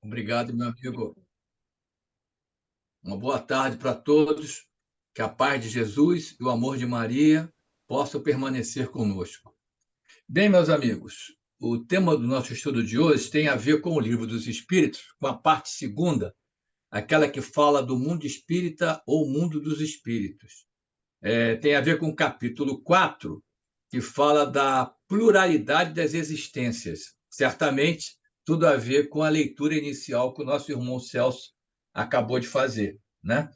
Obrigado, meu amigo. Uma boa tarde para todos. Que a paz de Jesus e o amor de Maria possam permanecer conosco. Bem, meus amigos, o tema do nosso estudo de hoje tem a ver com o Livro dos Espíritos, com a parte segunda, aquela que fala do mundo espírita ou mundo dos espíritos. Tem a ver com o capítulo 4, que fala da pluralidade das existências. Certamente, tudo a ver com a leitura inicial que o nosso irmão Celso acabou de fazer, né?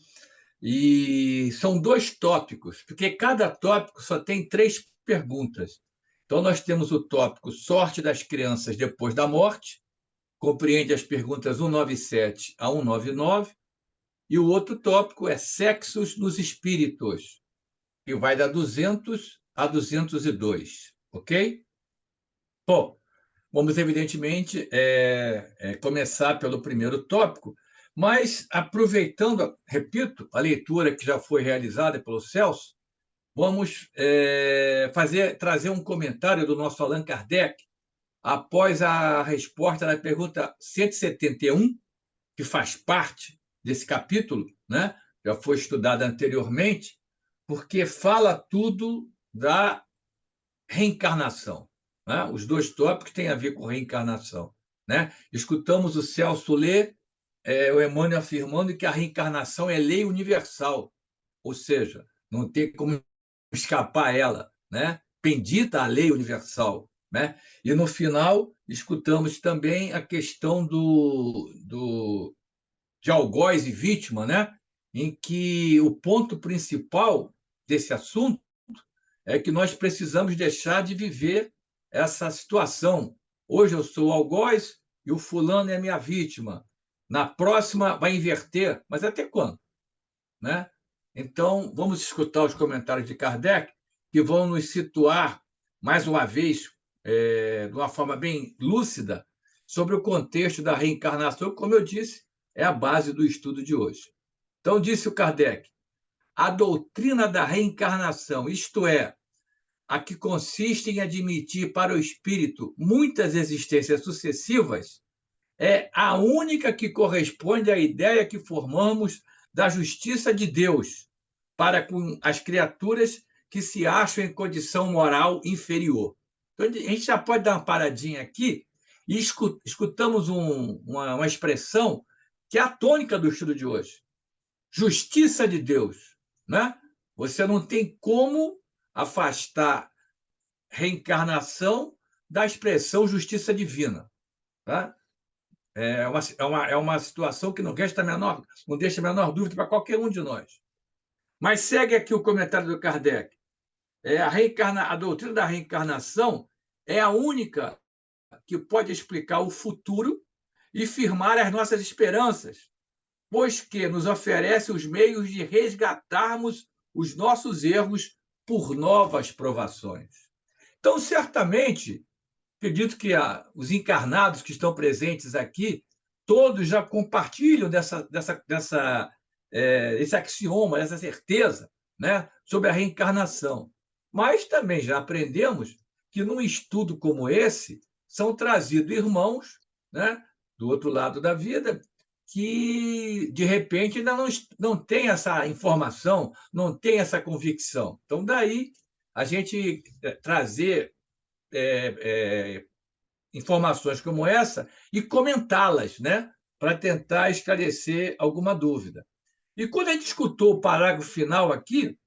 E são dois tópicos, porque cada tópico só tem três perguntas. Então, nós temos o tópico Sorte das Crianças Depois da Morte, compreende as perguntas 197 a 199, e o outro tópico é Sexos nos Espíritos, que vai da 200 a 202, ok? Bom, vamos, evidentemente, começar pelo primeiro tópico, mas aproveitando, repito, a leitura que já foi realizada pelo Celso, vamos trazer um comentário do nosso Allan Kardec após a resposta da pergunta 171, que faz parte desse capítulo, né? Já foi estudada anteriormente, porque fala tudo da reencarnação, né? Os dois tópicos têm a ver com reencarnação, né? Escutamos o Celso ler o Emmanuel afirmando que a reencarnação é lei universal, ou seja, não tem como escapar a ela, né? Bendita a lei universal, né? E no final escutamos também a questão de algoz e vítima, né? Em que o ponto principal desse assunto é que nós precisamos deixar de viver essa situação. Hoje eu sou o algoz e o fulano é minha vítima. Na próxima vai inverter, mas até quando? Né? Então, vamos escutar os comentários de Kardec, que vão nos situar, mais uma vez, de uma forma bem lúcida, sobre o contexto da reencarnação, que, como eu disse, é a base do estudo de hoje. Então, disse o Kardec, a doutrina da reencarnação, isto é, a que consiste em admitir para o espírito muitas existências sucessivas, é a única que corresponde à ideia que formamos da justiça de Deus para com as criaturas que se acham em condição moral inferior. Então, a gente já pode dar uma paradinha aqui e escutamos uma expressão que é a tônica do estudo de hoje. Justiça de Deus, né? Você não tem como afastar reencarnação da expressão justiça divina, tá? É uma situação que não deixa a menor dúvida para qualquer um de nós. Mas segue aqui o comentário do Kardec. A doutrina da reencarnação é a única que pode explicar o futuro e firmar as nossas esperanças, pois que nos oferece os meios de resgatarmos os nossos erros por novas provações. Então, certamente, acredito que os encarnados que estão presentes aqui, todos já compartilham desse axioma, dessa certeza, né, sobre a reencarnação. Mas também já aprendemos que, num estudo como esse, são trazidos irmãos, né, do outro lado da vida, que, de repente, ainda não tem essa informação, não tem essa convicção. Então, daí a gente trazer informações como essa e comentá-las, né, para tentar esclarecer alguma dúvida. E quando a gente escutou o parágrafo final aqui,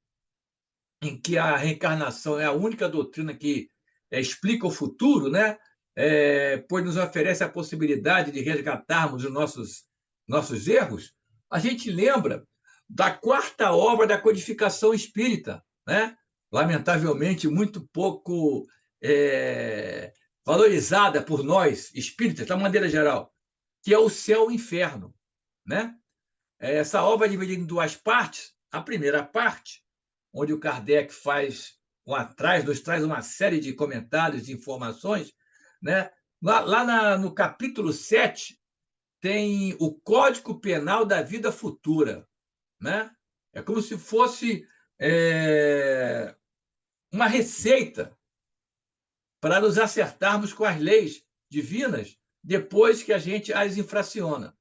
em que a reencarnação é a única doutrina que explica o futuro, né, pois nos oferece a possibilidade de resgatarmos os nossos erros, a gente lembra da quarta obra da codificação espírita, né? Lamentavelmente, muito pouco valorizada por nós, espíritas, de maneira geral, que é o céu e o inferno, né? Essa obra é dividida em duas partes. A primeira parte, onde o Kardec nos traz uma série de comentários e informações, né? No capítulo 7, tem o Código Penal da Vida Futura, né? É como se fosse uma receita para nos acertarmos com as leis divinas depois que a gente as infraciona.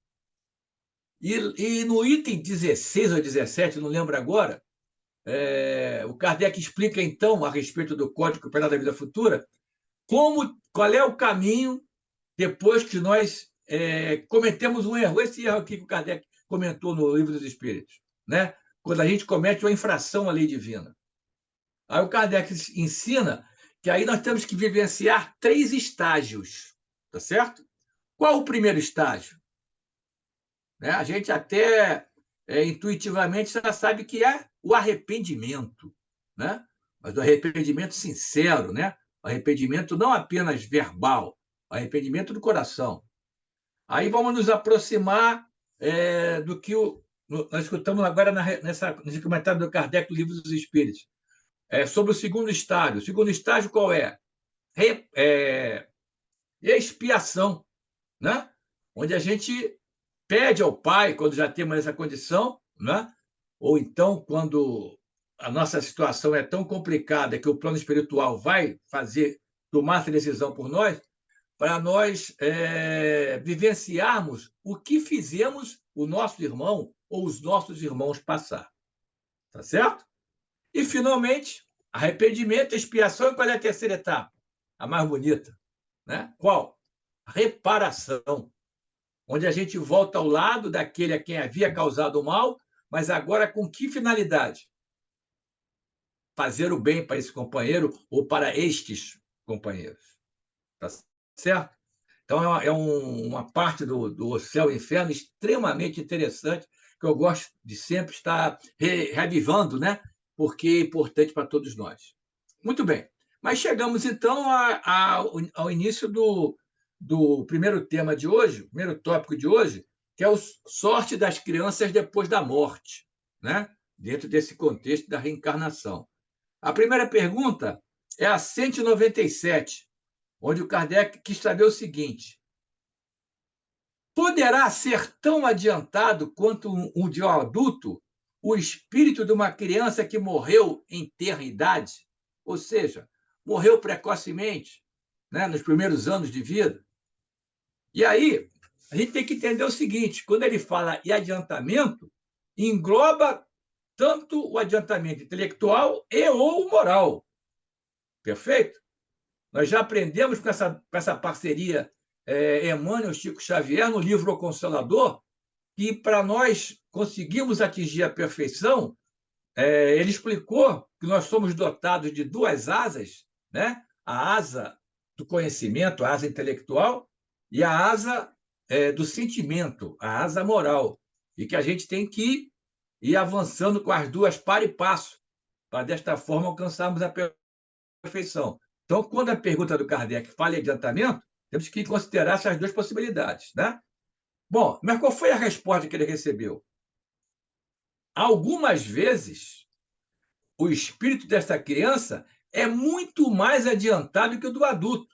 E no item 16 ou 17, não lembro agora, o Kardec explica, então, a respeito do Código Penal da Vida Futura, qual é o caminho depois que nós cometemos um erro. Esse erro aqui que o Kardec comentou no Livro dos Espíritos, né? Quando a gente comete uma infração à lei divina. Aí o Kardec ensina que aí nós temos que vivenciar 3 estágios, tá certo? Qual o primeiro estágio? Né? A gente até intuitivamente já sabe que é o arrependimento, né? Mas o arrependimento sincero, né? O arrependimento não apenas verbal, o arrependimento do coração. Aí vamos nos aproximar do que nós escutamos agora nesse comentário do Kardec do Livro dos Espíritos, sobre o segundo estágio. O segundo estágio qual é? Expiação, né? Onde a gente pede ao Pai, quando já temos essa condição, né? Ou então quando a nossa situação é tão complicada que o plano espiritual vai tomar essa decisão por nós, para nós vivenciarmos o que fizemos o nosso irmão ou os nossos irmãos passar. Tá certo? E, finalmente, arrependimento, expiação. E qual é a terceira etapa? A mais bonita. Né? Qual? Reparação. Onde a gente volta ao lado daquele a quem havia causado o mal, mas agora com que finalidade? Fazer o bem para esse companheiro ou para estes companheiros. Tá certo? Então, uma parte do céu e inferno extremamente interessante, que eu gosto de sempre estar reavivando, né? Porque é importante para todos nós. Muito bem. Mas chegamos, então, ao início do primeiro tema de hoje, primeiro tópico de hoje, que é a sorte das crianças depois da morte, né? Dentro desse contexto da reencarnação. A primeira pergunta é a 197, onde o Kardec quis saber o seguinte: poderá ser tão adiantado quanto um de um adulto o espírito de uma criança que morreu em tenra idade? Ou seja, morreu precocemente, né, nos primeiros anos de vida. E aí, a gente tem que entender o seguinte: quando ele fala em adiantamento, engloba tanto o adiantamento intelectual e ou moral. Perfeito? Nós já aprendemos com essa parceria Emmanuel-Chico Xavier, no livro O Consolador, que para nós conseguirmos atingir a perfeição, ele explicou que nós somos dotados de 2 asas, né? A asa do conhecimento, a asa intelectual, e a asa do sentimento, a asa moral, e que a gente tem que ir avançando com as duas para e passo, para desta forma alcançarmos a perfeição. Então, quando a pergunta do Kardec fala em adiantamento, temos que considerar essas 2 possibilidades, né? Bom, mas qual foi a resposta que ele recebeu? Algumas vezes, o espírito dessa criança é muito mais adiantado que o do adulto,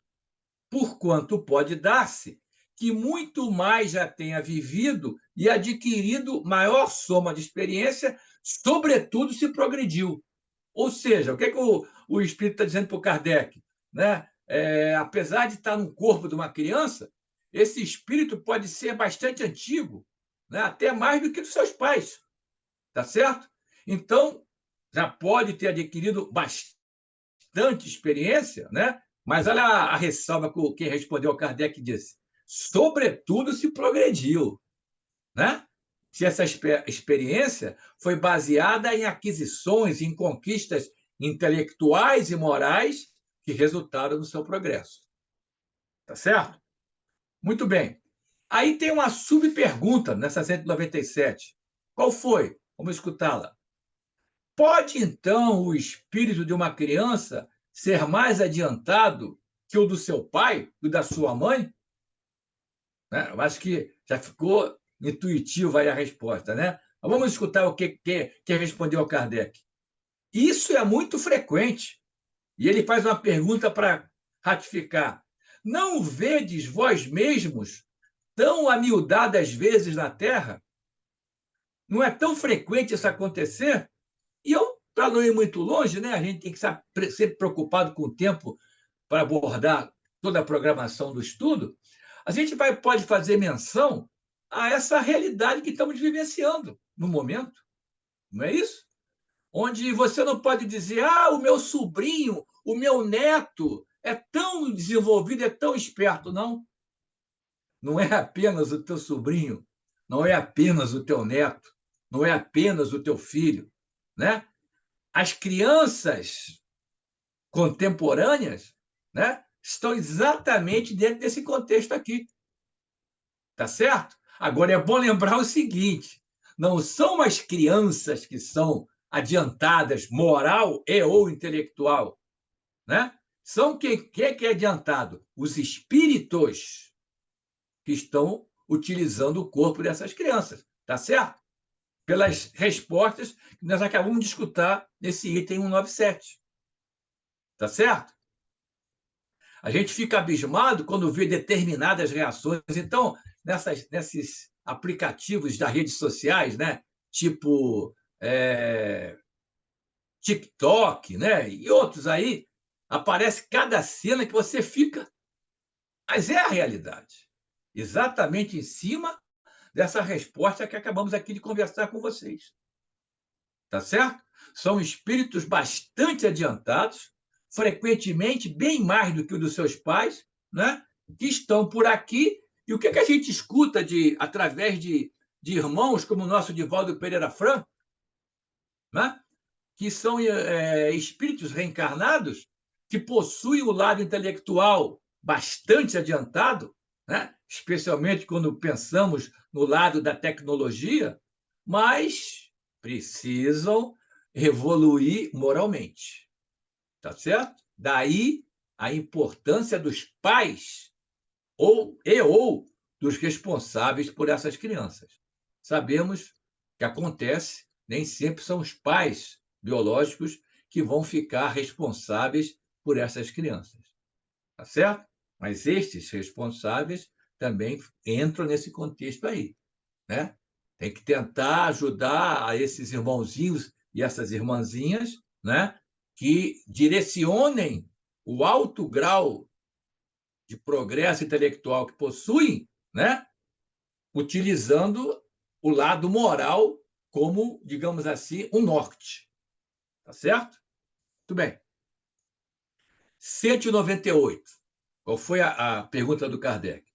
porquanto pode dar-se que muito mais já tenha vivido e adquirido maior soma de experiência, sobretudo se progrediu. Ou seja, o que, é que o espírito está dizendo para o Kardec? Né? Apesar de estar no corpo de uma criança, esse espírito pode ser bastante antigo, né? Até mais do que dos seus pais. Tá certo? Então, já pode ter adquirido bastante experiência, né? Mas olha a ressalva que quem respondeu ao Kardec disse: sobretudo se progrediu, né? Se essa experiência foi baseada em aquisições, em conquistas intelectuais e morais que resultaram no seu progresso. Tá certo? Muito bem. Aí tem uma subpergunta nessa 197. Qual foi? Vamos escutá-la. Pode, então, o espírito de uma criança ser mais adiantado que o do seu pai e da sua mãe? Né? Eu acho que já ficou intuitiva aí a resposta, né? Mas vamos escutar o que respondeu ao Kardec. Isso é muito frequente. E ele faz uma pergunta para ratificar. Não vedes vós mesmos tão amiudadas vezes na Terra? Não é tão frequente isso acontecer? E eu, para não ir muito longe, né, a gente tem que estar sempre preocupado com o tempo para abordar toda a programação do estudo. a gente pode fazer menção a essa realidade que estamos vivenciando no momento, não é isso? Onde você não pode dizer, o meu sobrinho, o meu neto é tão desenvolvido, é tão esperto. Não, não é apenas o teu sobrinho, não é apenas o teu neto, não é apenas o teu filho, né? As crianças contemporâneas, né, estão exatamente dentro desse contexto aqui, tá certo? Agora é bom lembrar o seguinte: não são as crianças que são adiantadas moral e ou intelectual, né? São quem que é adiantado? Os espíritos que estão utilizando o corpo dessas crianças, tá certo? Pelas respostas que nós acabamos de escutar nesse item 197, tá certo? A gente fica abismado quando vê determinadas reações. Então, nesses aplicativos das redes sociais, né? Tipo TikTok, né? E outros aí, aparece cada cena que você fica. Mas é a realidade. Exatamente em cima dessa resposta que acabamos aqui de conversar com vocês. Tá certo? São espíritos bastante adiantados, frequentemente bem mais do que o dos seus pais, né? Que estão por aqui. E o que a gente escuta através de irmãos como o nosso Divaldo Pereira Franco, né? Que são espíritos reencarnados que possuem o lado intelectual bastante adiantado, né? Especialmente quando pensamos no lado da tecnologia, mas precisam evoluir moralmente, tá certo? Daí a importância dos pais ou dos responsáveis por essas crianças. Sabemos que acontece, nem sempre são os pais biológicos que vão ficar responsáveis por essas crianças, tá certo? Mas estes responsáveis também entram nesse contexto aí, né? Tem que tentar ajudar a esses irmãozinhos e essas irmãzinhas, né? Que direcionem o alto grau de progresso intelectual que possuem, né? Utilizando o lado moral como, digamos assim, um norte. Tá certo? Muito bem. 198. Qual foi a pergunta do Kardec?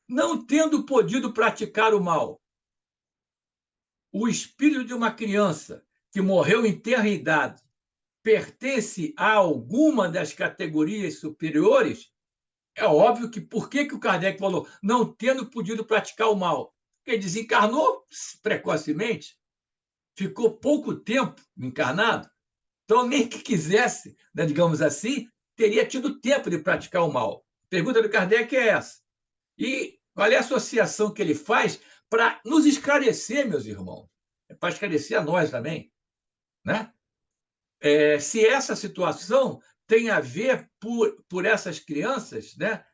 Não tendo podido praticar o mal, o espírito de uma criança que morreu em tenra idade pertence a alguma das categorias superiores? É óbvio que por que o Kardec falou não tendo podido praticar o mal? Porque desencarnou precocemente, ficou pouco tempo encarnado, então nem que quisesse, né, digamos assim, teria tido tempo de praticar o mal. A pergunta do Kardec é essa. E qual é a associação que ele faz para nos esclarecer, meus irmãos? É para esclarecer a nós também, né? Se essa situação tem a ver por essas crianças, né,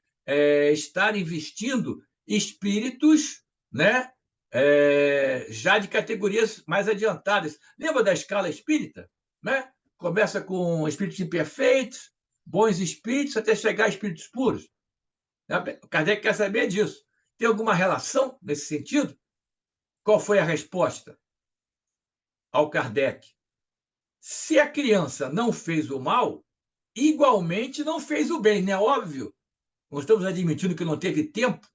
estarem vestindo espíritos, né, já de categorias mais adiantadas. Lembra da escala espírita? Né? Começa com espíritos imperfeitos, bons espíritos, até chegar a espíritos puros. O Kardec quer saber disso. Tem alguma relação nesse sentido? Qual foi a resposta ao Kardec? Se a criança não fez o mal, igualmente não fez o bem, não é óbvio? Não estamos admitindo que não teve tempo,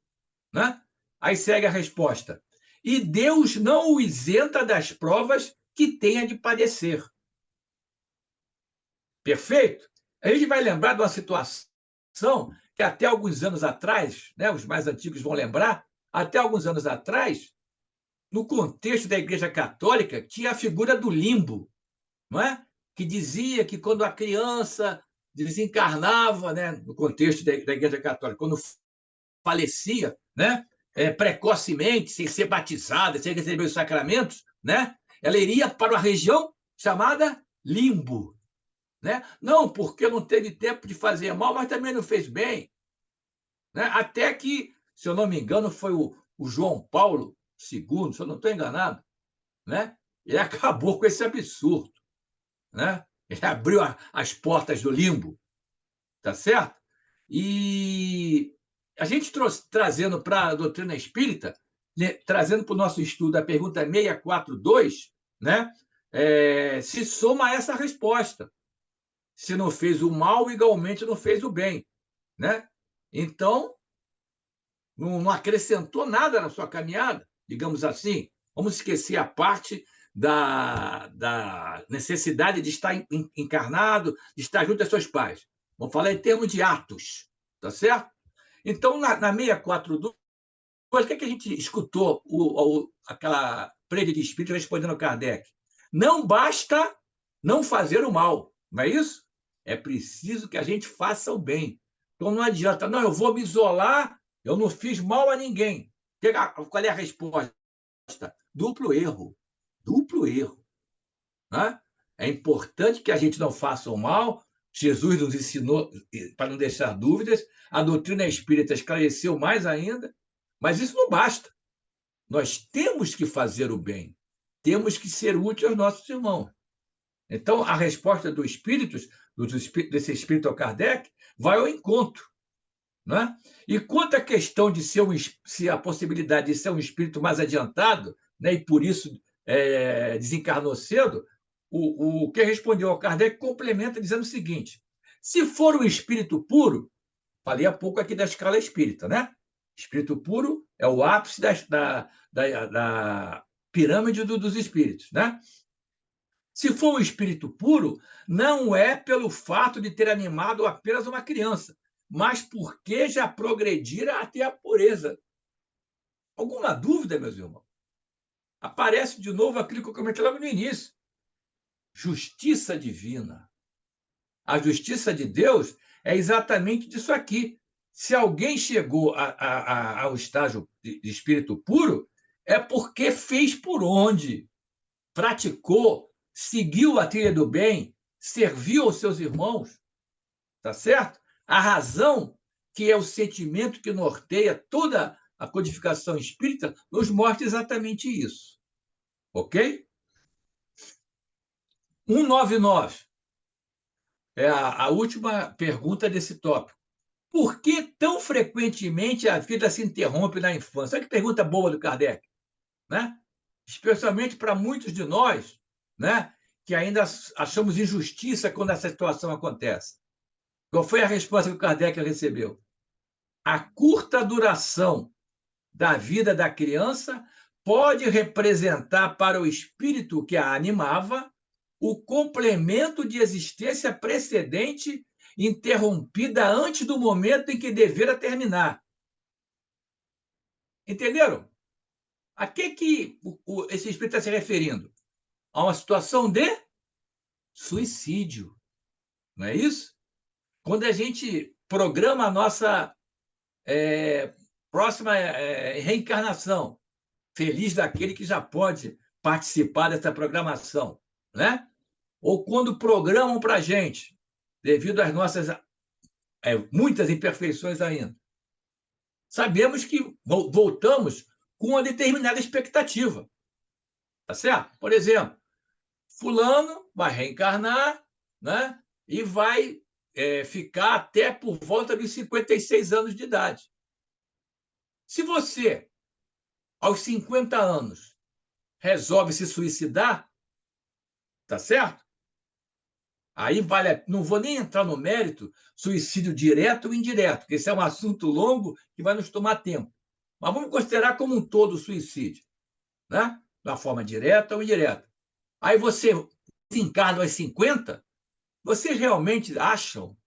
né? Aí segue a resposta. E Deus não o isenta das provas que tenha de padecer. Perfeito? A gente vai lembrar de uma situação que até alguns anos atrás, né, os mais antigos vão lembrar, até alguns anos atrás, no contexto da Igreja Católica, tinha a figura do limbo, não é? Que dizia que quando a criança desencarnava, né, no contexto da Igreja Católica, quando falecia, né, precocemente, sem ser batizada, sem receber os sacramentos, né, ela iria para uma região chamada limbo. Né? Não, porque não teve tempo de fazer mal, mas também não fez bem. Né? Até que, se eu não me engano, foi o João Paulo II, se eu não estou enganado, né? Ele acabou com esse absurdo. Né? Ele abriu as portas do limbo, tá certo? E A gente trazendo para a doutrina espírita, né, trazendo para o nosso estudo a pergunta 642, né, se soma a essa resposta. Se não fez o mal, igualmente não fez o bem. Né? Então, não acrescentou nada na sua caminhada, digamos assim. Vamos esquecer a parte da necessidade de estar encarnado, de estar junto aos seus pais. Vamos falar em termos de atos, tá certo? Então, na 642, o que a gente escutou aquela prede de espírito respondendo a Kardec? Não basta não fazer o mal, não é isso? É preciso que a gente faça o bem. Então não adianta, não, eu vou me isolar, eu não fiz mal a ninguém. Qual é a resposta? Duplo erro. Duplo erro. Né? É importante que a gente não faça o mal. Jesus nos ensinou, para não deixar dúvidas, a doutrina espírita esclareceu mais ainda, mas isso não basta. Nós temos que fazer o bem, temos que ser úteis aos nossos irmãos. Então, a resposta do espíritos, desse espírito ao Kardec, vai ao encontro. Né? E quanto à questão de se a possibilidade de ser um espírito mais adiantado, né, e por isso desencarnou cedo, o que respondeu ao Kardec complementa dizendo o seguinte: se for um espírito puro, falei há pouco aqui da escala espírita, né? Espírito puro é o ápice da pirâmide dos espíritos, né? Se for um espírito puro, não é pelo fato de ter animado apenas uma criança, mas porque já progredira até a pureza. Alguma dúvida, meus irmãos? Aparece de novo aquilo que eu comentei logo no início: justiça divina. A justiça de Deus é exatamente disso aqui. Se alguém chegou ao estágio de espírito puro, é porque fez por onde, praticou, seguiu a trilha do bem, serviu aos seus irmãos, tá certo? A razão, que é o sentimento que norteia toda a codificação espírita, nos mostra exatamente isso. Ok? 199 é a última pergunta desse tópico. Por que tão frequentemente a vida se interrompe na infância? Olha que pergunta boa do Kardec, né? Especialmente para muitos de nós, né, que ainda achamos injustiça quando essa situação acontece. Qual foi a resposta que o Kardec recebeu? A curta duração da vida da criança pode representar para o espírito que a animava o complemento de existência precedente interrompida antes do momento em que devera terminar. Entenderam? A que esse espírito está se referindo? A uma situação de suicídio, não é isso? Quando a gente programa a nossa próxima reencarnação, feliz daquele que já pode participar dessa programação, né? Ou quando programam para a gente, devido às nossas muitas imperfeições ainda, sabemos que voltamos com uma determinada expectativa, tá certo? Por exemplo, fulano vai reencarnar, né? E vai ficar até por volta dos 56 anos de idade. Se você, aos 50 anos, resolve se suicidar, tá certo? Aí vale, não vou nem entrar no mérito, suicídio direto ou indireto, porque esse é um assunto longo que vai nos tomar tempo. Mas vamos considerar como um todo o suicídio, né? Da forma direta ou indireta. Aí você se encarna aos 50, vocês realmente acham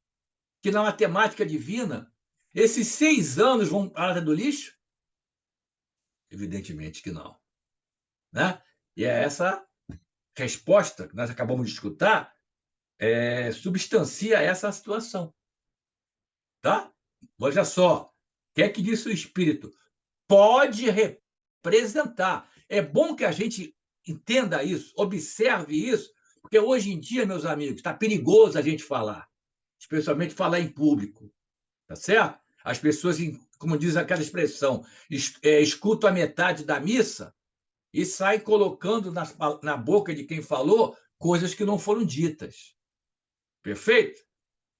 que na matemática divina esses 6 anos vão para a área do lixo? Evidentemente que não. Né? E é essa resposta que nós acabamos de escutar substancia essa situação. Tá? Veja só, o que é que disse o Espírito? Pode representar. É bom que a gente entenda isso, observe isso, porque hoje em dia, meus amigos, está perigoso a gente falar, especialmente falar em público, tá certo? As pessoas, como diz aquela expressão, escutam a metade da missa e saem colocando na boca de quem falou coisas que não foram ditas. Perfeito?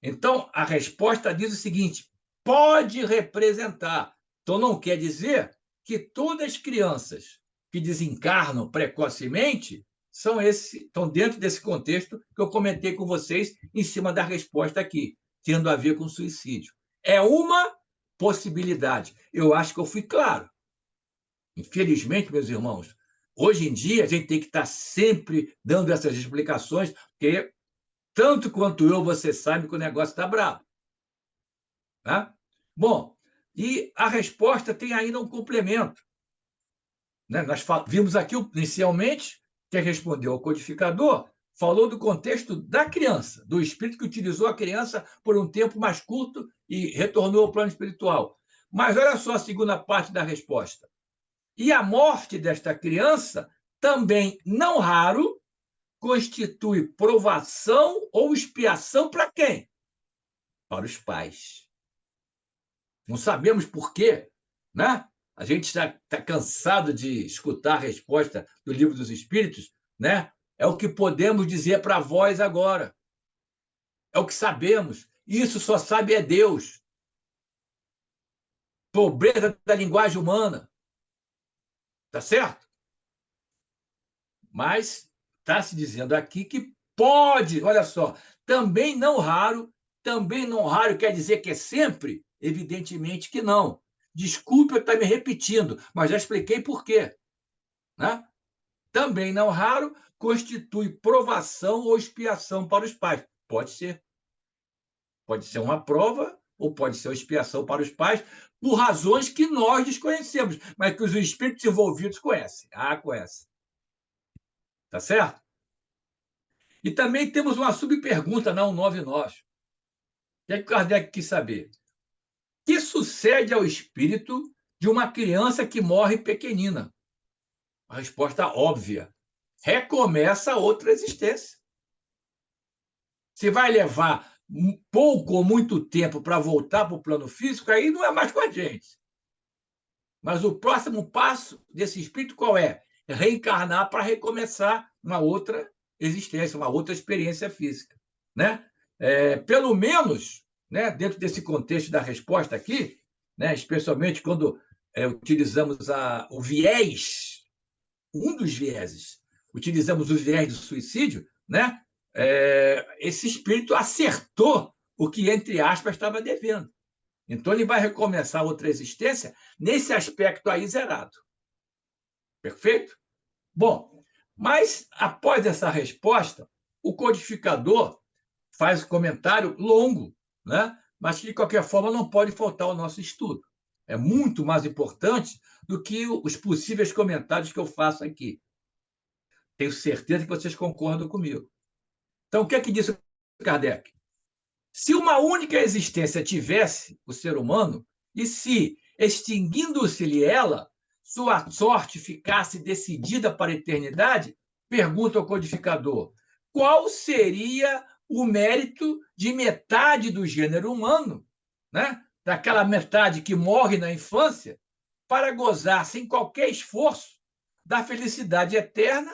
Então, a resposta diz o seguinte: pode representar. Então, não quer dizer que todas as crianças que desencarnam precocemente estão dentro desse contexto que eu comentei com vocês em cima da resposta aqui, tendo a ver com suicídio. É uma possibilidade. Eu acho que eu fui claro. Infelizmente, meus irmãos, hoje em dia a gente tem que estar sempre dando essas explicações, porque tanto quanto eu, você sabe que o negócio está bravo. Tá? Bom, e a resposta tem ainda um complemento. Né? Nós vimos aqui inicialmente, quem respondeu ao codificador falou do contexto da criança, do espírito que utilizou a criança por um tempo mais curto e retornou ao plano espiritual. Mas olha só a segunda parte da resposta. E a morte desta criança, também não raro, constitui provação ou expiação para quem? Para os pais. Não sabemos por quê, né? A gente está cansado de escutar a resposta do Livro dos Espíritos, né? É o que podemos dizer para vós agora. É o que sabemos. Isso só sabe é Deus. Pobreza da linguagem humana. Tá certo? Mas está se dizendo aqui que pode, olha só, também não raro quer dizer que é sempre? Evidentemente que não. Desculpe eu estar me repetindo, mas já expliquei por quê. Né? Também não raro constitui provação ou expiação para os pais. Pode ser. Pode ser uma prova ou pode ser uma expiação para os pais, por razões que nós desconhecemos, mas que os espíritos envolvidos conhecem. Ah, conhecem. Tá certo? E também temos uma subpergunta na 199. O que é que Kardec quis saber? O que sucede ao espírito de uma criança que morre pequenina? A resposta óbvia. Recomeça outra existência. Se vai levar pouco ou muito tempo para voltar para o plano físico, aí não é mais com a gente. Mas o próximo passo desse espírito qual é? Reencarnar para recomeçar uma outra existência, uma outra experiência física. Né? Pelo menos, né, dentro desse contexto da resposta aqui, né, especialmente quando utilizamos o viés, um dos vieses, utilizamos o viés do suicídio, né, esse espírito acertou o que, entre aspas, estava devendo. Então, ele vai recomeçar outra existência nesse aspecto aí zerado. Perfeito? Bom, mas após essa resposta, o codificador faz um comentário longo, né? Mas que, de qualquer forma, não pode faltar ao nosso estudo. É muito mais importante do que os possíveis comentários que eu faço aqui. Tenho certeza que vocês concordam comigo. Então, o que é que disse Kardec? Se uma única existência tivesse o ser humano, e se, extinguindo-se-lhe ela, sua sorte ficasse decidida para a eternidade, pergunta o codificador, qual seria o mérito de metade do gênero humano, né? Daquela metade que morre na infância, para gozar sem qualquer esforço da felicidade eterna?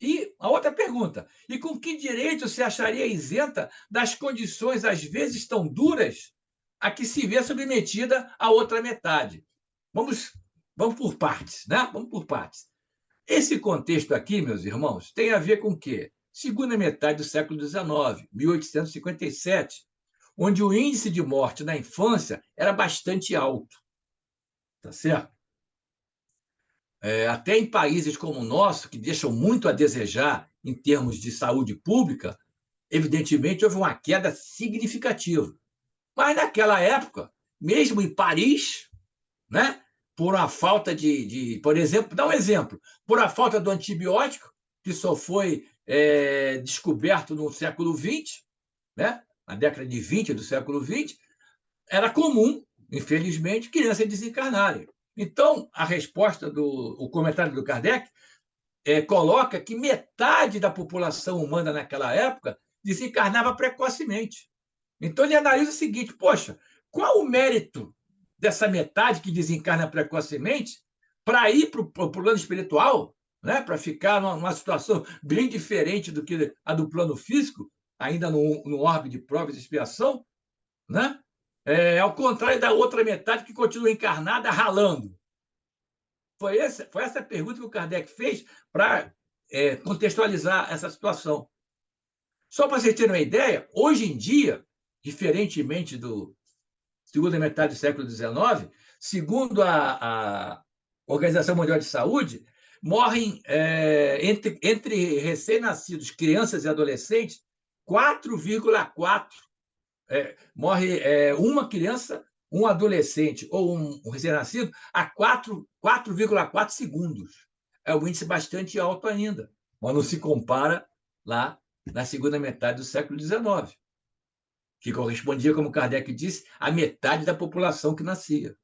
E a outra pergunta: e com que direito se acharia isenta das condições, às vezes tão duras, a que se vê submetida a outra metade? Vamos, vamos por partes, né? Vamos por partes. Esse contexto aqui, meus irmãos, tem a ver com o quê? Segunda metade do século XIX, 1857, onde o índice de morte na infância era bastante alto. Tá certo? Até em países como o nosso, que deixam muito a desejar em termos de saúde pública, evidentemente houve uma queda significativa. Mas naquela época, mesmo em Paris, né, por uma falta por exemplo, dá um exemplo, por a falta do antibiótico, que só foi descoberto no século XX, né, na década de 20 do século XX, era comum, infelizmente, crianças desencarnarem. Então, a resposta o comentário do Kardec coloca que metade da população humana naquela época desencarnava precocemente. Então, ele analisa o seguinte: poxa, qual o mérito dessa metade que desencarna precocemente para ir para o plano espiritual, né? Para ficar numa situação bem diferente do que a do plano físico, ainda no orbe de provas e expiação? Né? ao contrário da outra metade que continua encarnada, ralando? Foi essa a pergunta que o Kardec fez para contextualizar essa situação. Só para vocês terem uma ideia, hoje em dia, diferentemente do segunda metade do século XIX, segundo a Organização Mundial de Saúde, morrem entre recém-nascidos, crianças e adolescentes, 4,4. Morre uma criança, um adolescente ou um recém-nascido a 4,4 segundos. É um índice bastante alto ainda, mas não se compara lá na segunda metade do século XIX, que correspondia, como Kardec disse, à metade da população que nascia.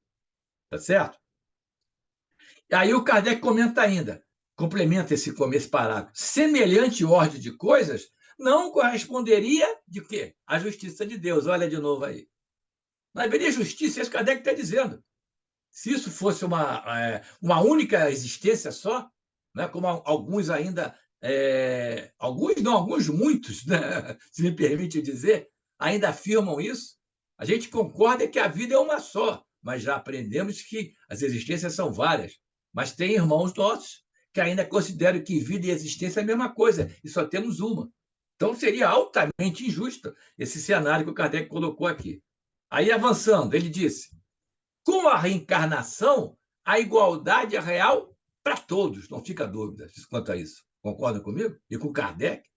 Tá certo? E aí o Kardec comenta ainda, complementa esse parágrafo. Semelhante ordem de coisas não corresponderia de quê? À justiça de Deus. Olha de novo aí. Não haveria justiça, é isso que Kardec está dizendo. Se isso fosse uma única existência só, né, como alguns ainda, alguns não, alguns muitos, né, se me permite dizer, ainda afirmam isso, a gente concorda que a vida é uma só, mas já aprendemos que as existências são várias. Mas tem irmãos nossos que ainda consideram que vida e existência é a mesma coisa, e só temos uma. Então seria altamente injusto esse cenário que o Kardec colocou aqui. Aí, avançando, ele disse: com a reencarnação, a igualdade é real para todos, não fica dúvida quanto a isso. Concordam comigo? E com Kardec?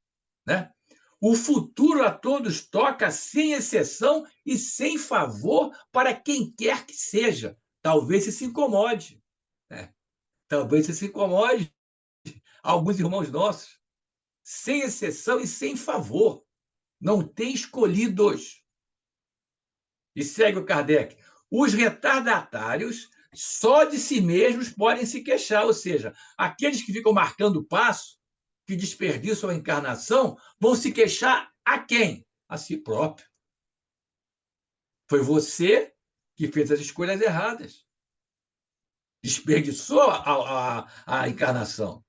Né? O futuro a todos toca sem exceção e sem favor para quem quer que seja. Talvez se incomode. Né? Talvez se incomode alguns irmãos nossos. Sem exceção e sem favor. Não tem escolhidos. E segue o Kardec. Os retardatários só de si mesmos podem se queixar, ou seja, aqueles que ficam marcando passo, que desperdiçam a encarnação, vão se queixar a quem? A si próprio. Foi você que fez as escolhas erradas. Desperdiçou a encarnação.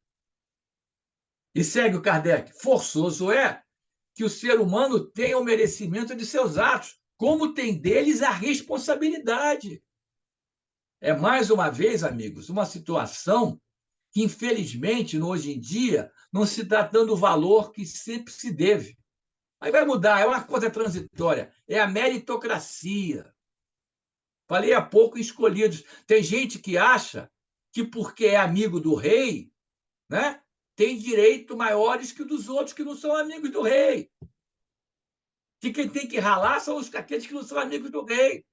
E segue o Kardec. Forçoso é que o ser humano tenha o merecimento de seus atos, como tem deles a responsabilidade. É, mais uma vez, amigos, uma situação que, infelizmente, hoje em dia, não se está dando o valor que sempre se deve. Aí vai mudar, é uma coisa transitória, é a meritocracia. Falei há pouco em escolhidos. Tem gente que acha que, porque é amigo do rei, né, tem direito maiores que o dos outros que não são amigos do rei. Que quem tem que ralar são aqueles que não são amigos do rei.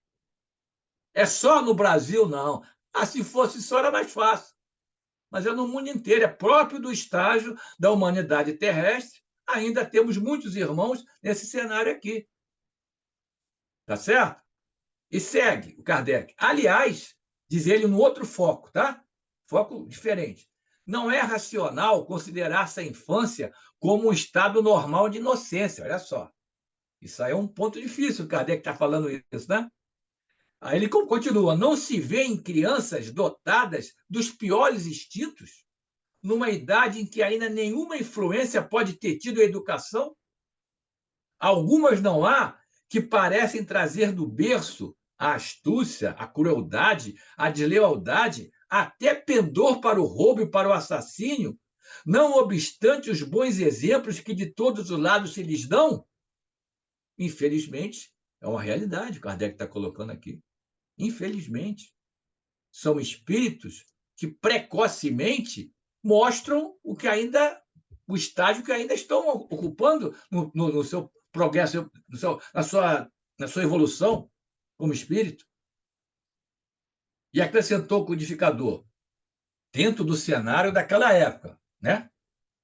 É só no Brasil? Não. Se fosse só, era mais fácil. Mas é no mundo inteiro, é próprio do estágio da humanidade terrestre. Ainda temos muitos irmãos nesse cenário aqui. Tá certo? E segue o Kardec. Aliás, diz ele no outro foco, tá? Foco diferente. Não é racional considerar-se a infância como um estado normal de inocência. Olha só. Isso aí é um ponto difícil, o Kardec está falando isso, né? Aí ele continua: não se vê em crianças dotadas dos piores instintos, numa idade em que ainda nenhuma influência pode ter tido a educação? Algumas não há que parecem trazer do berço a astúcia, a crueldade, a deslealdade, até pendor para o roubo e para o assassínio, não obstante os bons exemplos que de todos os lados se lhes dão? Infelizmente, é uma realidade que Kardec está colocando aqui. Infelizmente, são espíritos que precocemente mostram o estágio que ainda estão ocupando no seu progresso, na sua evolução como espírito. E acrescentou o codificador, dentro do cenário daquela época, né?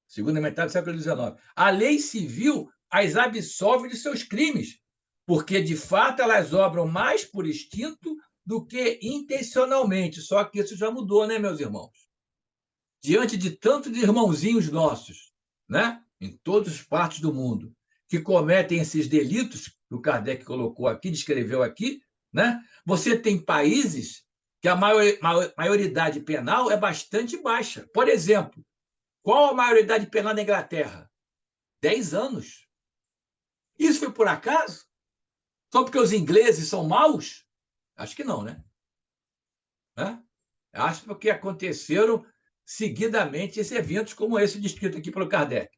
Segunda metade do século XIX. A lei civil as absolve de seus crimes, porque, de fato, elas obram mais por instinto do que intencionalmente. Só que isso já mudou, né, meus irmãos? Diante de tantos irmãozinhos nossos, né, em todas as partes do mundo, que cometem esses delitos que o Kardec colocou aqui, descreveu aqui, né? Você tem países que a maioridade penal é bastante baixa. Por exemplo, qual a maioridade penal na Inglaterra? 10 anos. Isso foi por acaso? Só porque os ingleses são maus? Acho que não, né? Acho porque aconteceram seguidamente esses eventos como esse descrito aqui pelo Kardec.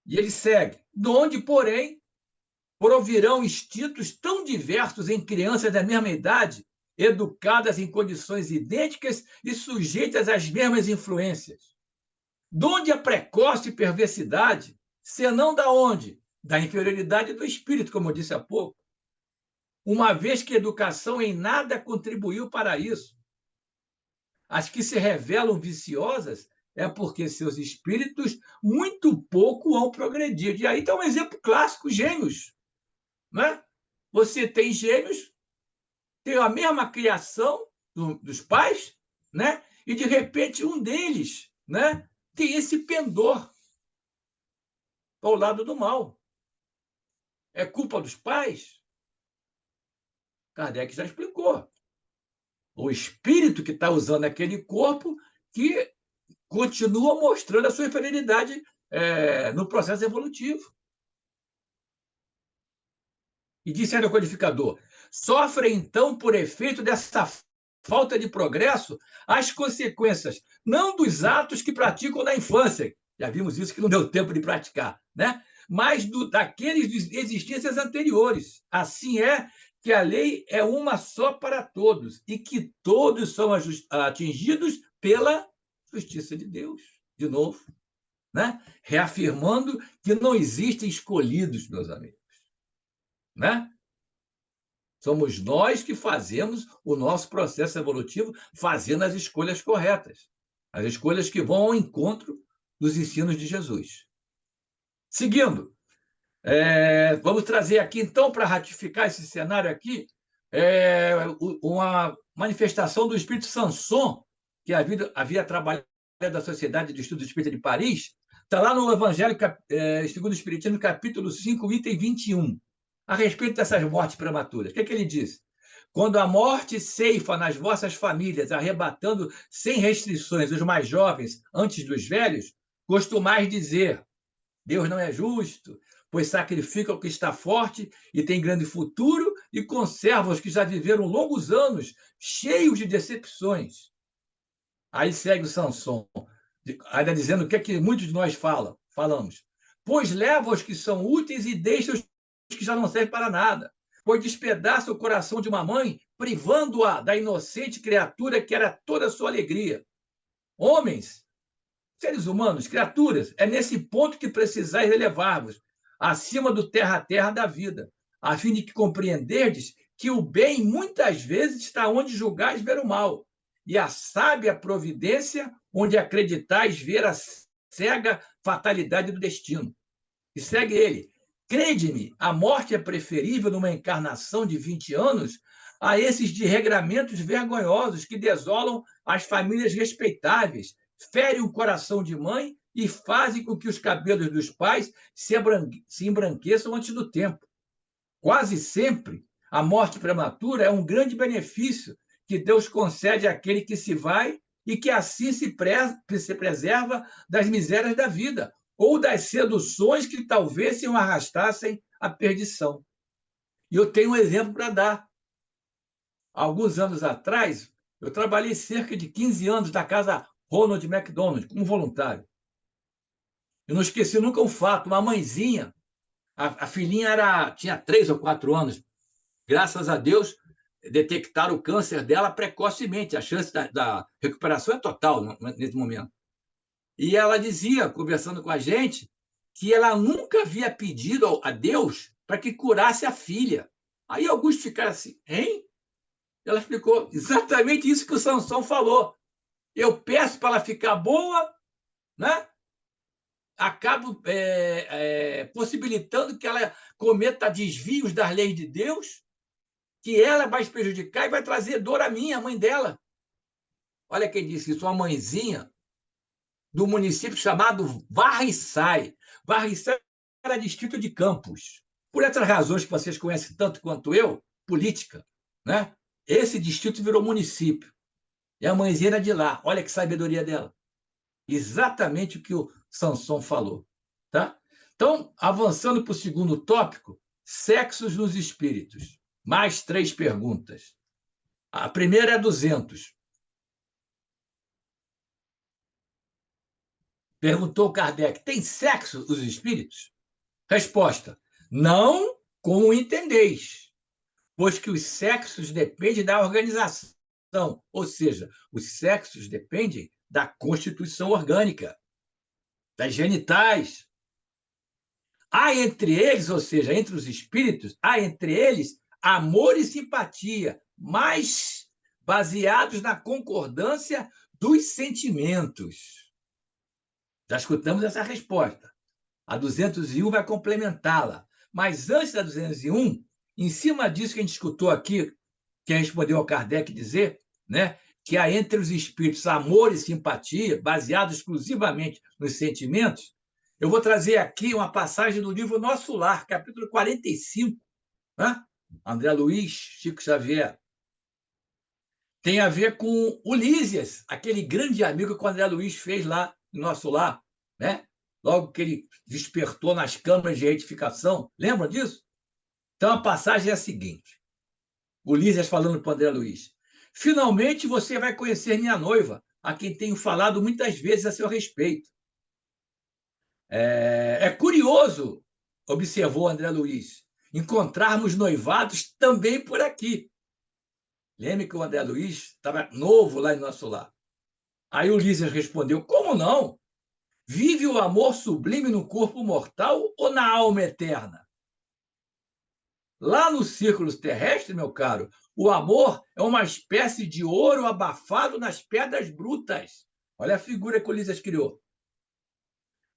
E ele segue. De onde, porém, provirão instintos tão diversos em crianças da mesma idade, educadas em condições idênticas e sujeitas às mesmas influências? De onde a precoce perversidade, senão da onde? Da inferioridade do espírito, como eu disse há pouco. Uma vez que a educação em nada contribuiu para isso. As que se revelam viciosas é porque seus espíritos muito pouco hão progredido. E aí está um exemplo clássico, gêmeos. Né? Você tem gêmeos, tem a mesma criação dos pais, né? E de repente um deles, né, tem esse pendor ao lado do mal. É culpa dos pais? Kardec já explicou. O espírito que está usando aquele corpo que continua mostrando a sua inferioridade no processo evolutivo. E disse ainda o codificador: sofre então, por efeito dessa falta de progresso, as consequências não dos atos que praticam na infância, já vimos isso que não deu tempo de praticar, né? Mas daqueles de existências anteriores. Assim é que a lei é uma só para todos e que todos são atingidos pela justiça de Deus. De novo, né? Reafirmando que não existem escolhidos, meus amigos. Né? Somos nós que fazemos o nosso processo evolutivo, fazendo as escolhas corretas, as escolhas que vão ao encontro dos ensinos de Jesus. Seguindo, vamos trazer aqui, então, para ratificar esse cenário aqui, uma manifestação do espírito Sanson, que havia trabalhado da Sociedade de Estudos Espírita de Paris, está lá no Evangelho segundo o Espiritismo, capítulo 5, item 21, a respeito dessas mortes prematuras. O que ele diz? Quando a morte ceifa nas vossas famílias, arrebatando sem restrições os mais jovens antes dos velhos, costumais dizer: Deus não é justo, pois sacrifica o que está forte e tem grande futuro e conserva os que já viveram longos anos, cheios de decepções. Aí segue o Sanson, ainda dizendo o que é que muitos de nós falamos. Pois leva os que são úteis e deixa os que já não servem para nada. Pois despedaça o coração de uma mãe, privando-a da inocente criatura que era toda a sua alegria. Homens, seres humanos, criaturas, é nesse ponto que precisais elevar-vos, acima do terra a terra da vida, a fim de que compreenderdes que o bem muitas vezes está onde julgais ver o mal, e a sábia providência onde acreditais ver a cega fatalidade do destino. E segue ele: crede-me, a morte é preferível numa encarnação de 20 anos a esses desregramentos vergonhosos que desolam as famílias respeitáveis, ferem o coração de mãe e fazem com que os cabelos dos pais se embranqueçam antes do tempo. Quase sempre, a morte prematura é um grande benefício que Deus concede àquele que se vai e que assim se preserva das misérias da vida ou das seduções que talvez se o arrastassem à perdição. E eu tenho um exemplo para dar. Alguns anos atrás, eu trabalhei cerca de 15 anos na casa Ronald McDonald, como voluntário. Eu não esqueci nunca um fato, uma mãezinha, a filhinha tinha 3 ou 4 anos, graças a Deus, detectaram o câncer dela precocemente, a chance da recuperação é total nesse momento. E ela dizia, conversando com a gente, que ela nunca havia pedido a Deus para que curasse a filha. Aí Augusto ficaram assim, hein? Ela explicou exatamente isso que o Sansão falou. Eu peço para ela ficar boa, né? Acabo possibilitando que ela cometa desvios das leis de Deus, que ela vai se prejudicar e vai trazer dor a mim, a mãe dela. Olha quem disse isso, uma mãezinha do município chamado Varriçai. Varriçai era distrito de Campos. Por essas razões que vocês conhecem tanto quanto eu, política, né? Esse distrito virou município. E a mãezinha era de lá. Olha que sabedoria dela. Exatamente o que o Sanson falou. Tá? Então, avançando para o segundo tópico, Sexos nos espíritos. Mais 3 perguntas. A primeira é 200. Perguntou Kardec: tem sexo os espíritos? Resposta: não como entendeis, pois que os sexos dependem da organização, ou seja, os sexos dependem da constituição orgânica, das genitais. Há entre eles, ou seja, entre os espíritos, há entre eles amor e simpatia, mas baseados na concordância dos sentimentos. Já escutamos essa resposta. A 201 vai complementá-la. Mas antes da 201, em cima disso que a gente escutou aqui, que respondeu ao Kardec dizer, né, que há entre os espíritos amor e simpatia, baseado exclusivamente nos sentimentos, eu vou trazer aqui uma passagem do livro Nosso Lar, capítulo 45, né? André Luiz, Chico Xavier. Tem a ver com Ulisses, aquele grande amigo que o André Luiz fez lá no Nosso Lar, né? Logo que ele despertou nas câmaras de retificação. Lembram disso? Então, a passagem é a seguinte. Ulisses falando para o André Luiz. Finalmente você vai conhecer minha noiva, a quem tenho falado muitas vezes a seu respeito. É curioso, observou André Luiz, encontrarmos noivados também por aqui. Lembre que o André Luiz estava novo lá em Nosso Lar. Aí Ulisses respondeu, como não? Vive o amor sublime no corpo mortal ou na alma eterna? Lá no círculo terrestre, meu caro, o amor é uma espécie de ouro abafado nas pedras brutas. Olha a figura que Ulisses criou.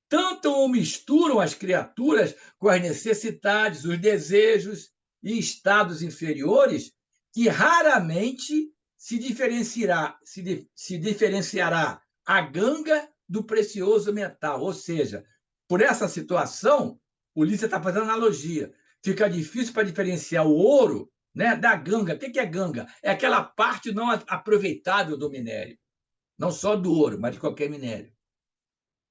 Tanto o misturam as criaturas com as necessidades, os desejos e estados inferiores que raramente se diferenciará a ganga do precioso metal. Ou seja, por essa situação, Ulisses está fazendo analogia. Fica difícil para diferenciar o ouro, né, da ganga. O que é ganga? É aquela parte não aproveitável do minério. Não só do ouro, mas de qualquer minério.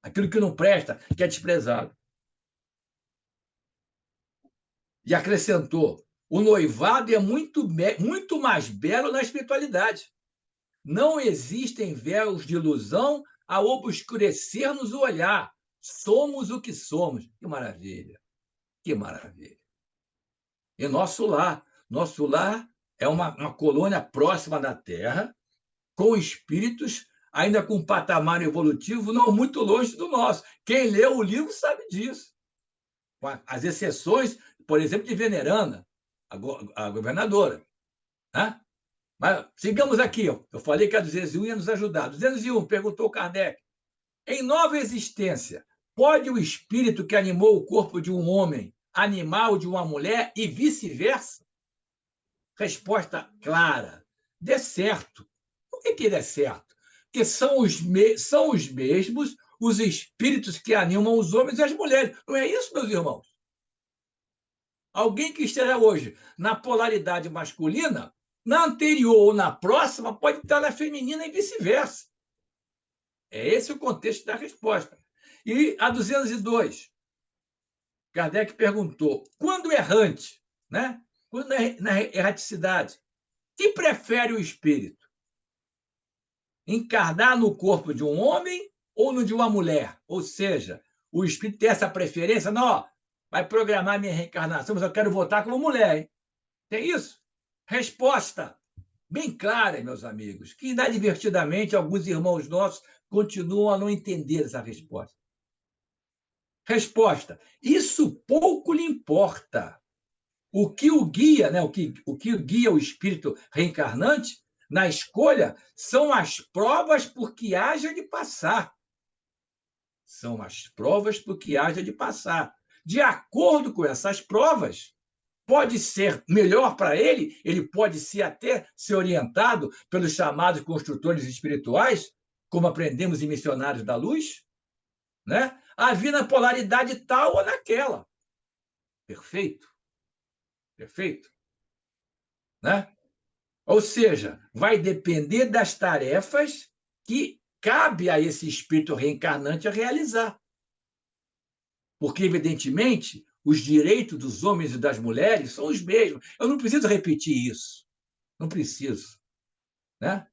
Aquilo que não presta, que é desprezado. E acrescentou: o noivado é muito mais belo na espiritualidade. Não existem véus de ilusão a obscurecer-nos o olhar. Somos o que somos. Que maravilha! Que maravilha! E nosso lar é uma colônia próxima da Terra, com espíritos ainda com um patamar evolutivo não muito longe do nosso. Quem leu o livro sabe disso. Com as exceções, por exemplo, de Veneranda, a governadora. Né? Mas sigamos aqui. Ó. Eu falei que a 201 ia nos ajudar. 201, perguntou Kardec. Em nova existência, pode o espírito que animou o corpo de um homem animar o de uma mulher e vice-versa? Resposta clara. Dê certo. Por que dê certo? Porque são os mesmos os espíritos que animam os homens e as mulheres. Não é isso, meus irmãos? Alguém que esteja hoje na polaridade masculina, na anterior ou na próxima, pode estar na feminina e vice-versa. É esse o contexto da resposta. E a 202, Kardec perguntou, quando errante, né? Quando na erraticidade, que prefere o espírito? Encarnar no corpo de um homem ou no de uma mulher? Ou seja, o espírito tem essa preferência? Não, vai programar minha reencarnação, mas eu quero voltar como mulher, hein? Tem isso? Resposta bem clara, meus amigos, que inadvertidamente alguns irmãos nossos continuam a não entender essa resposta. Resposta: isso pouco lhe importa. O que o guia, né, o que guia o espírito reencarnante na escolha são as provas por que haja de passar. São as provas por que haja de passar. De acordo com essas provas, pode ser melhor para ele pode até ser orientado pelos chamados construtores espirituais, como aprendemos em Missionários da Luz, né? A vir na polaridade tal ou naquela. Perfeito? Perfeito? Né? Ou seja, vai depender das tarefas que cabe a esse espírito reencarnante a realizar. Porque, evidentemente, os direitos dos homens e das mulheres são os mesmos. Eu não preciso repetir isso. Não preciso. Né?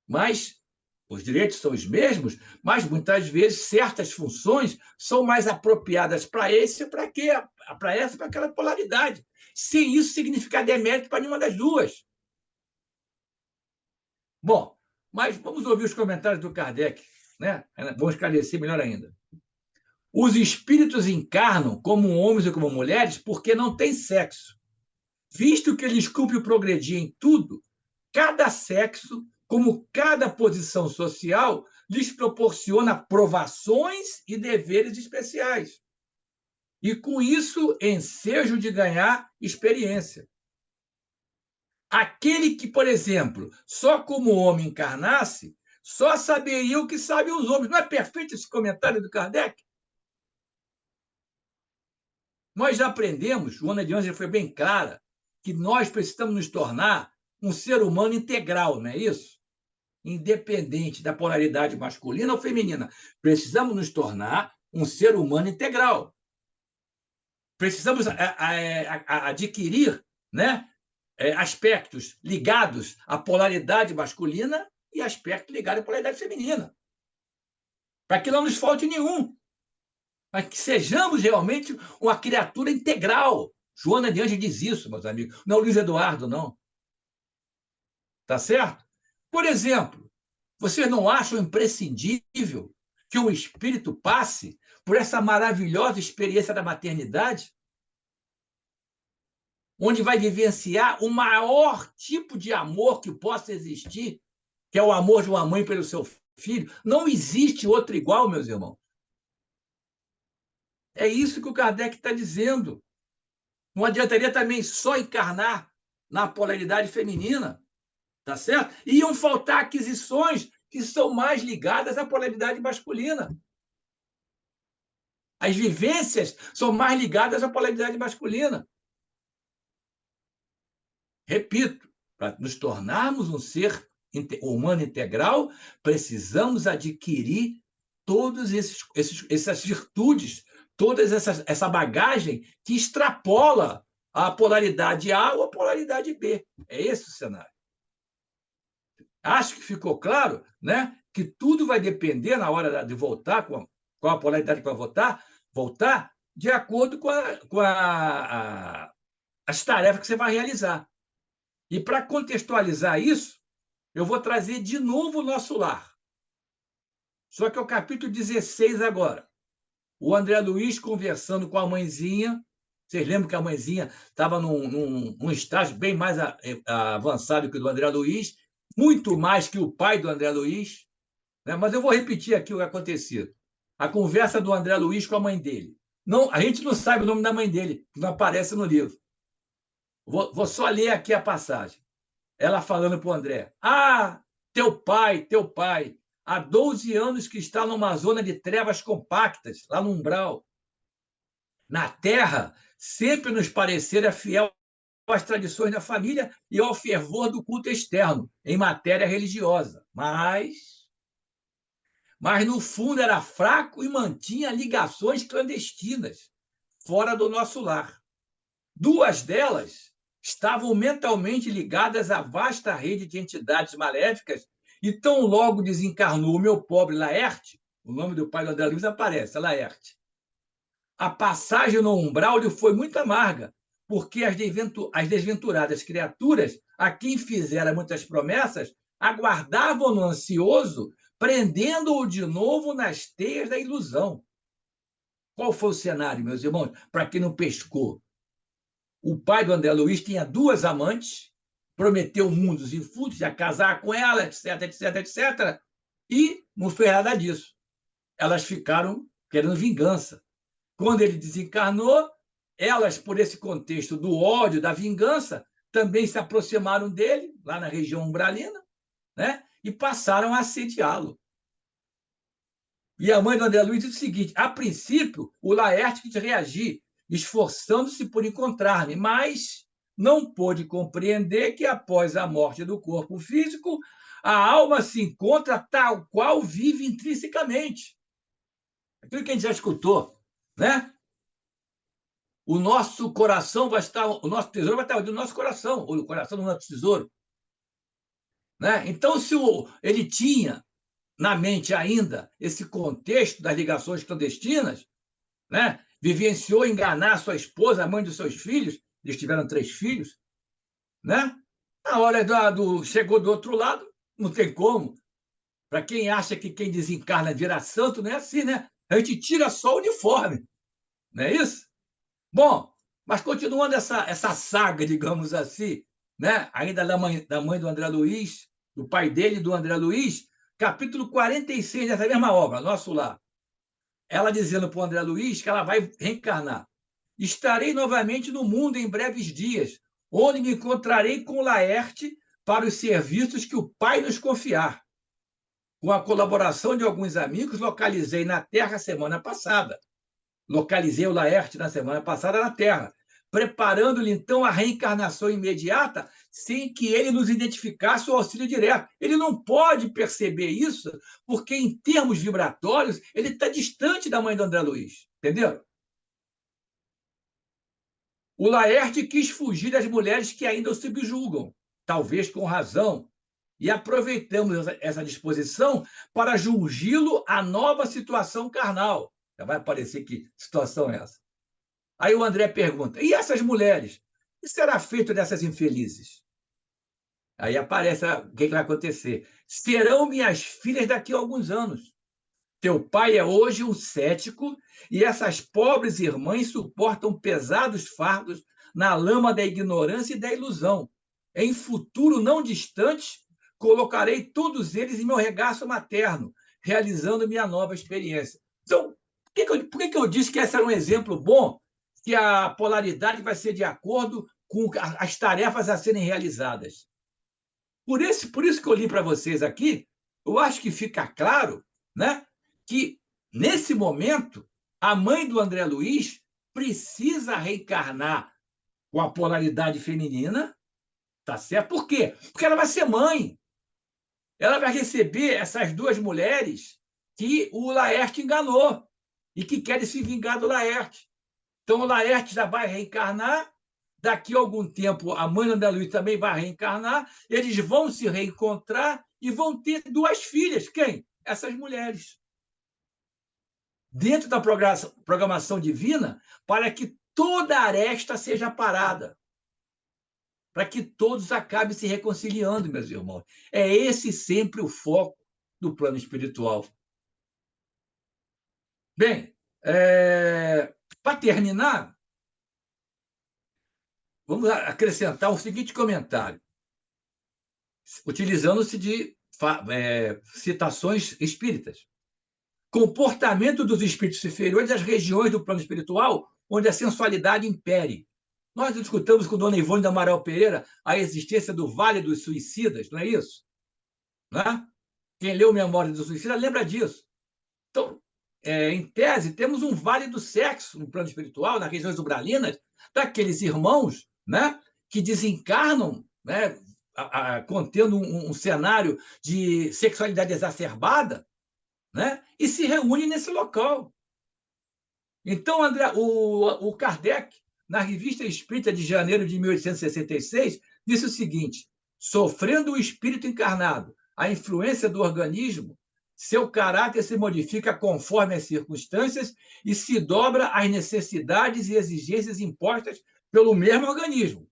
Mas os direitos são os mesmos, mas muitas vezes certas funções são mais apropriadas para esse e para quê? Para essa e para aquela polaridade. Sem isso significar demérito para nenhuma das duas. Bom, mas vamos ouvir os comentários do Kardec, né? Vamos esclarecer melhor ainda. Os espíritos encarnam como homens e como mulheres porque não têm sexo. Visto que lhes cumpre progredir em tudo, cada sexo, como cada posição social, lhes proporciona provações e deveres especiais. E, com isso, ensejo de ganhar experiência. Aquele que, por exemplo, só como homem encarnasse, só saberia o que sabem os homens. Não é perfeito esse comentário do Kardec? Nós já aprendemos, Joana de Ângeles foi bem clara, que nós precisamos nos tornar um ser humano integral, não é isso? Independente da polaridade masculina ou feminina. Precisamos nos tornar um ser humano integral. Precisamos adquirir, né, aspectos ligados à polaridade masculina e aspectos ligados à polaridade feminina. Para que não nos falte nenhum. Para que sejamos realmente uma criatura integral. Joana de Ângeles diz isso, meus amigos. Não é o Luiz Eduardo, não. Tá certo? Por exemplo, vocês não acham imprescindível que um espírito passe por essa maravilhosa experiência da maternidade, onde vai vivenciar o maior tipo de amor que possa existir, que é o amor de uma mãe pelo seu filho? Não existe outro igual, meus irmãos. É isso que o Kardec está dizendo. Não adiantaria também só encarnar na polaridade feminina, tá certo? Iam faltar aquisições que são mais ligadas à polaridade masculina. As vivências são mais ligadas à polaridade masculina. Repito, para nos tornarmos um ser humano integral, precisamos adquirir todas essas virtudes, toda essa bagagem que extrapola a polaridade A ou a polaridade B. É esse o cenário. Acho que ficou claro, né, que tudo vai depender, na hora de voltar, com a polaridade que vai voltar de acordo com as tarefas que você vai realizar. E, para contextualizar isso, eu vou trazer de novo o nosso lar. Só que é o capítulo 16 agora. O André Luiz conversando com a mãezinha. Vocês lembram que a mãezinha estava num estágio bem mais avançado que o do André Luiz, muito mais que o pai do André Luiz. Né? Mas eu vou repetir aqui o que aconteceu. A conversa do André Luiz com a mãe dele. Não, a gente não sabe o nome da mãe dele, que não aparece no livro. Vou só ler aqui a passagem. Ela falando para o André: Ah, teu pai, há 12 anos que está numa zona de trevas compactas, lá no umbral. Na terra, sempre nos parecera fiel às tradições da família e ao fervor do culto externo, em matéria religiosa. Mas no fundo era fraco e mantinha ligações clandestinas, fora do nosso lar. Duas delas estavam mentalmente ligadas à vasta rede de entidades maléficas e tão logo desencarnou o meu pobre Laerte, o nome do pai do André Luiz aparece, Laerte. A passagem no umbral lhe foi muito amarga, porque as desventuradas criaturas, a quem fizera muitas promessas, aguardavam-no ansioso, prendendo-o de novo nas teias da ilusão. Qual foi o cenário, meus irmãos, para quem não pescou? O pai do André Luiz tinha duas amantes, prometeu mundos e fundos, ia casar com ela, etc, etc, etc, e não foi nada disso. Elas ficaram querendo vingança. Quando ele desencarnou, elas, por esse contexto do ódio, da vingança, também se aproximaram dele, lá na região umbralina, né? E passaram a assediá-lo. E a mãe do André Luiz disse o seguinte: a princípio, o Laerte quis reagir, esforçando-se por encontrar-me, mas não pôde compreender que, após a morte do corpo físico, a alma se encontra tal qual vive intrinsecamente. Aquilo que a gente já escutou, né? o nosso coração vai estar, o nosso tesouro vai estar dentro do nosso coração, ou no coração do nosso tesouro. Né? Então, se ele tinha na mente ainda esse contexto das ligações clandestinas, né? Vivenciou enganar sua esposa, a mãe dos seus filhos, eles tiveram 3 filhos, né? Na hora chegou do outro lado, não tem como. Para quem acha que quem desencarna vira santo, não é assim, né? A gente tira só o uniforme, não é isso? Bom, mas continuando essa saga, digamos assim, né? Ainda da mãe do André Luiz, do pai dele, do André Luiz, capítulo 46 dessa mesma obra, Nosso Lar. Ela dizendo para o André Luiz que ela vai reencarnar. Estarei novamente no mundo em breves dias, onde me encontrarei com Laerte para os serviços que o Pai nos confiar. Com a colaboração de alguns amigos, localizei na Terra semana passada. Localizei o Laerte na semana passada na Terra, preparando-lhe então a reencarnação imediata, sem que ele nos identificasse o auxílio direto. Ele não pode perceber isso, porque em termos vibratórios, ele está distante da mãe do André Luiz. Entendeu? O Laerte quis fugir das mulheres que ainda o subjugam, talvez com razão, e aproveitamos essa disposição para julgi-lo à nova situação carnal. Já vai aparecer que situação é essa. Aí o André pergunta: e essas mulheres? O que será feito dessas infelizes? Aí aparece o que vai acontecer. Serão minhas filhas daqui a alguns anos. Teu pai é hoje um cético e essas pobres irmãs suportam pesados fardos na lama da ignorância e da ilusão. Em futuro não distante, colocarei todos eles em meu regaço materno, realizando minha nova experiência. Então, por que eu disse que esse era um exemplo bom, que a polaridade vai ser de acordo com as tarefas a serem realizadas? Por isso que eu li para vocês aqui, eu acho que fica claro, né, que, nesse momento, a mãe do André Luiz precisa reencarnar com a polaridade feminina, tá certo? Por quê? Porque ela vai ser mãe. Ela vai receber essas 2 mulheres que o Laerte enganou e que querem se vingar do Laerte. Então, o Laerte já vai reencarnar. Daqui a algum tempo, a mãe do André Luiz também vai reencarnar. Eles vão se reencontrar e vão ter 2 filhas. Quem? Essas mulheres. Dentro da programação divina, para que toda aresta seja parada, para que todos acabem se reconciliando, meus irmãos. É esse sempre o foco do plano espiritual. Bem, para terminar, vamos acrescentar o seguinte comentário, utilizando-se de citações espíritas. Comportamento dos espíritos inferiores das regiões do plano espiritual onde a sensualidade impere. Nós discutamos com Dona Ivone da Amaral Pereira a existência do Vale dos Suicidas, não é isso? Né? Quem leu Memória dos Suicidas lembra disso. Então, em tese, temos um Vale do Sexo no plano espiritual, nas regiões umbralinas, daqueles irmãos, né, que desencarnam, né, contendo um cenário de sexualidade exacerbada, né, e se reúnem nesse local. Então, André, o Kardec, na Revista Espírita de janeiro de 1866, disse o seguinte: sofrendo o espírito encarnado a influência do organismo, seu caráter se modifica conforme as circunstâncias e se dobra às necessidades e exigências impostas pelo mesmo organismo.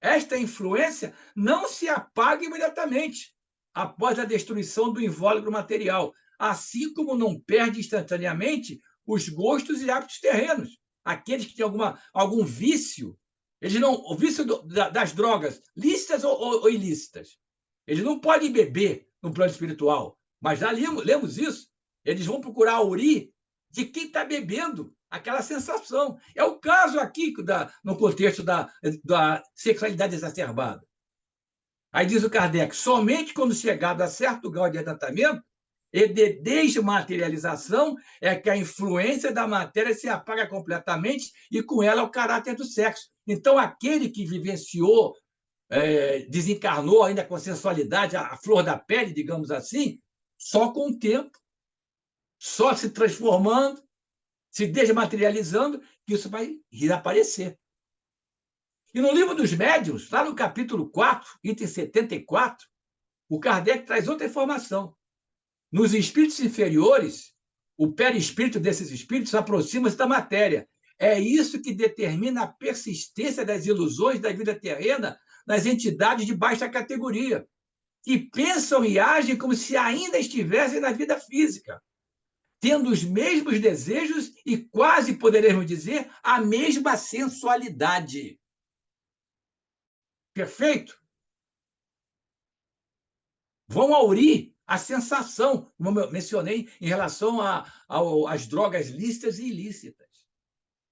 Esta influência não se apaga imediatamente após a destruição do invólucro material, assim como não perde instantaneamente os gostos e hábitos terrenos. Aqueles que têm algum vício, eles não, o vício das drogas, lícitas ou ilícitas, eles não podem beber no plano espiritual, mas já lemos isso. Eles vão procurar a uri de quem está bebendo aquela sensação. É o caso aqui no contexto da sexualidade exacerbada. Aí diz o Kardec, somente quando chegado a certo grau de adiantamento e de desmaterialização é que a influência da matéria se apaga completamente e com ela o caráter do sexo. Então, aquele que vivenciou, desencarnou ainda com sensualidade, a flor da pele, digamos assim, só com o tempo, só se transformando, se desmaterializando, que isso vai reaparecer. E no livro dos médiuns, lá no capítulo 4, item 74, o Kardec traz outra informação. Nos espíritos inferiores, o perispírito desses espíritos aproxima-se da matéria. É isso que determina a persistência das ilusões da vida terrena nas entidades de baixa categoria, que pensam e agem como se ainda estivessem na vida física, tendo os mesmos desejos e quase, poderemos dizer, a mesma sensualidade. Perfeito? Vão aurir a sensação, como eu mencionei, em relação às drogas lícitas e ilícitas.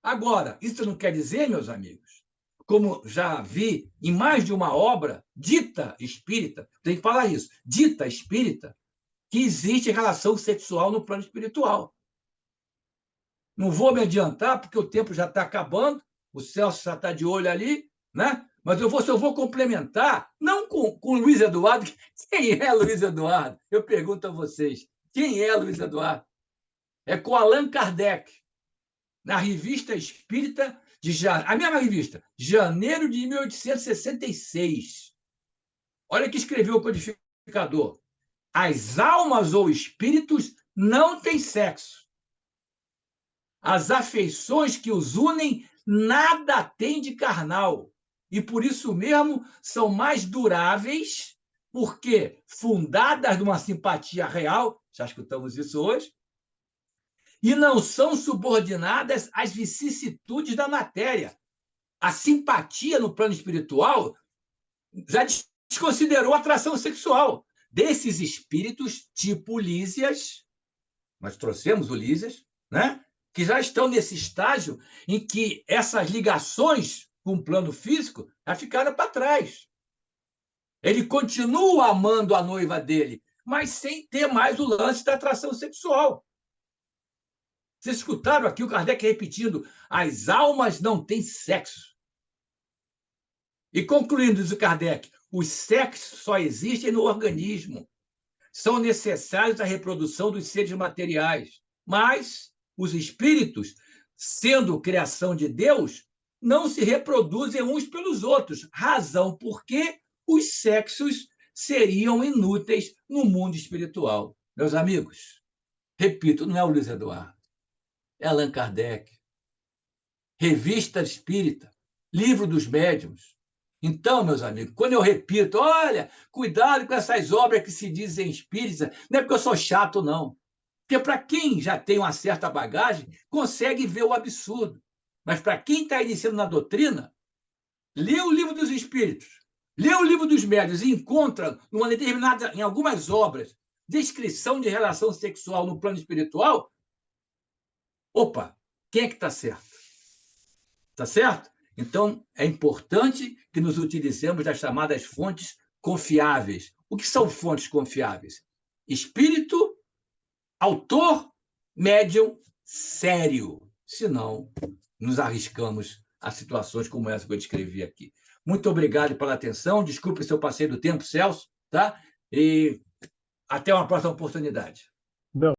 Agora, isso não quer dizer, meus amigos, como já vi em mais de uma obra dita espírita, tem que falar isso, dita espírita, que existe relação sexual no plano espiritual. Não vou me adiantar, porque o tempo já está acabando, o Celso já está de olho ali, né? Mas eu vou complementar, não com o Luiz Eduardo. Quem é Luiz Eduardo? Eu pergunto a vocês. Quem é Luiz Eduardo? É com Allan Kardec, na Revista Espírita, a mesma revista, janeiro de 1866. Olha o que escreveu o codificador. As almas ou espíritos não têm sexo. As afeições que os unem nada têm de carnal. E por isso mesmo são mais duráveis, porque fundadas numa simpatia real, já escutamos isso hoje, e não são subordinadas às vicissitudes da matéria. A simpatia no plano espiritual já desconsiderou a atração sexual desses espíritos tipo Lísias, nós trouxemos o Lísias, né? Que já estão nesse estágio em que essas ligações com o plano físico já ficaram para trás. Ele continua amando a noiva dele, mas sem ter mais o lance da atração sexual. Vocês escutaram aqui o Kardec repetindo: as almas não têm sexo. E concluindo, diz o Kardec, os sexos só existem no organismo. São necessários à reprodução dos seres materiais. Mas os espíritos, sendo criação de Deus, não se reproduzem uns pelos outros, razão por que os sexos seriam inúteis no mundo espiritual. Meus amigos, repito, não é o Luiz Eduardo, é Allan Kardec. Revista Espírita, Livro dos Médiuns. Então, meus amigos, quando eu repito, olha, cuidado com essas obras que se dizem espíritas, não é porque eu sou chato, não. Porque para quem já tem uma certa bagagem, consegue ver o absurdo. Mas para quem está iniciando na doutrina, lê o Livro dos Espíritos, lê o Livro dos Médiuns e encontra, em algumas obras, descrição de relação sexual no plano espiritual. Opa, quem é que está certo? Está certo? Então, é importante que nos utilizemos das chamadas fontes confiáveis. O que são fontes confiáveis? Espírito, autor, médium, sério. Senão, nos arriscamos a situações como essa que eu descrevi aqui. Muito obrigado pela atenção. Desculpe se eu passei do tempo, Celso, tá? E até uma próxima oportunidade. Não.